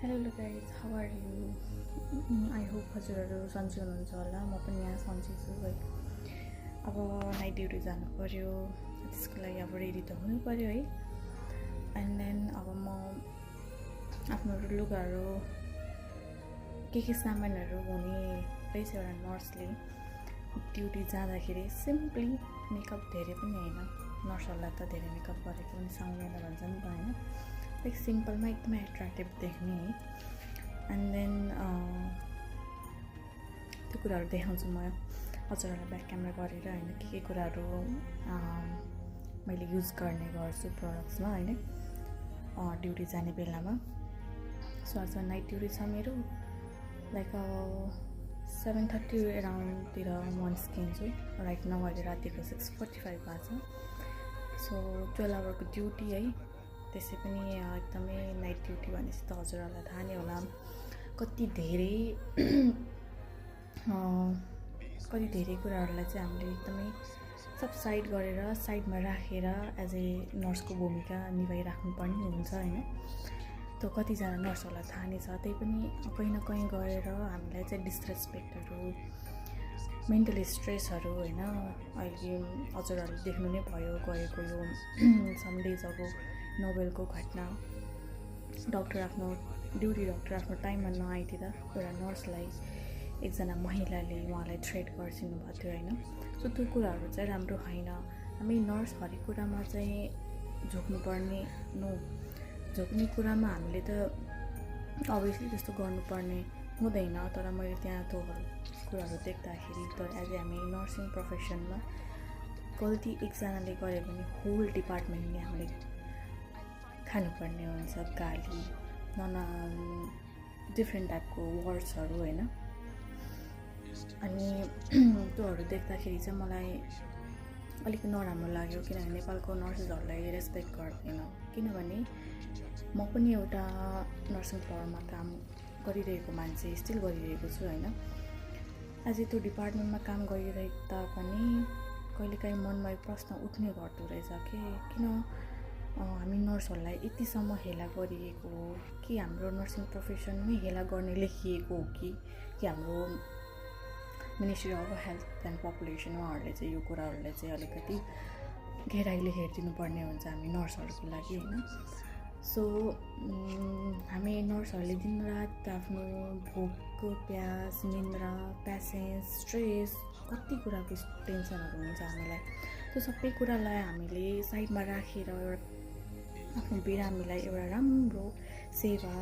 Hello guys, how are you? I hope हजुरहरू सन्चै हुनुहुन्छ होला। म पनि यहाँ सन्चै छु है। अब नाइट ड्युटी जानु पर्यो, त्यसको लागि अब रेडी त हुनु पर्यो है। एन्ड देन अब म आफ्नो लुगाहरू के सामानहरू हुने रहेछ एउटा नर्सले ड्युटी जाँदाखेरि सिम्पली मेकअप धेरै पनि होइन, नर्सहरूलाई त धेरै मेकअप गरेको पनि साउन्दैन भन्छ नि त होइन, लाइक सिम्पलमा एकदमै एट्र्याक्टिभ देख्ने है। एन्ड देन त्यो कुराहरू देखाउँछु म हजुरहरूलाई ब्याक क्यामेरा गरेर होइन, के कुराहरू मैले युज गर्ने गर्छु प्रडक्ट्समा होइन ड्युटी जाने बेलामा। सो आज नाइट ड्युटी छ मेरो, लाइक 7:30 एराउन्डतिर म निस्किन्छु। राइट नाउ अहिले रातिको 6:45 भएको छ। सो 12 आवरको ड्युटी है, त्यसै पनि एकदमै नाइट ड्युटी भनेपछि त हजुरहरूलाई थाहा नै होला कति धेरै कुराहरूलाई चाहिँ हामीले एकदमै सब साइड गरेर साइडमा राखेर एज ए नर्सको भूमिका निभाइराख्नुपर्ने हुन्छ होइन। त्यो कतिजना नर्सहरूलाई थाहा नै छ, त्यही पनि कहीँ न कहीँ गएर हामीलाई चाहिँ डिसरेस्पेक्टहरू, मेन्टल स्ट्रेसहरू होइन अहिले हजुरहरूले देख्नु नै भयो गएको यो सम डेज अब नोबेलको घटना। डक्टर आफ्नो टाइममा नआइदिँदा एउटा नर्सलाई एकजना महिलाले उहाँलाई थ्रेट गरिदिनु भएको थियो होइन। सो त्यो कुराहरू चाहिँ राम्रो होइन। हामी नर्स हरेक कुरामा चाहिँ झुक्नुपर्ने झुक्ने कुरामा हामीले त अभियसली त्यस्तो गर्नुपर्ने हुँदैन, तर मैले त्यहाँ त्यो कुराहरू देख्दाखेरि त एज हामी नर्सिङ प्रोफेसनमा गल्ती एकजनाले गऱ्यो भने होल डिपार्टमेन्टले हामीले खानुपर्ने हुन्छ गाली, डिफ्रेन्ट टाइपको वर्ड्सहरू होइन। अनि त्योहरू देख्दाखेरि चाहिँ मलाई अलिक नराम्रो लाग्यो, किनभने नेपालको नर्सेसहरूलाई रेस्पेक्ट गर्दैन। किनभने म पनि एउटा नर्सिङ फ्लोरमा काम गरिरहेको मान्छे, स्टिल गरिरहेको छु होइन। अझै त्यो डिपार्टमेन्टमा काम गरिरहेको पनि कहिलेकाहीँ मनमा एक प्रश्न उठ्ने गर्दो रहेछ किन हामी नर्सहरूलाई यतिसम्म हेला गरिएको हो, कि हाम्रो नर्सिङ प्रोफेसनमै हेला गर्ने लेखिएको हो कि हाम्रो ministry of health and population उहाँहरूले चाहिँ यो कुराहरूलाई चाहिँ अलिकति गहिराइले हेरिदिनु पर्ने हुन्छ हामी नर्सहरूको लागि होइन। सो हामी नर्सहरूले दिनरात आफ्नो भोकको प्यास, निन्द्रा, पेसेन्स, स्ट्रेस, कति कुराको टेन्सनहरू हुन्छ हामीलाई। त्यो सबै कुरालाई हामीले साइडमा राखेर आफ्नो बिरामीलाई एउटा राम्रो सेवा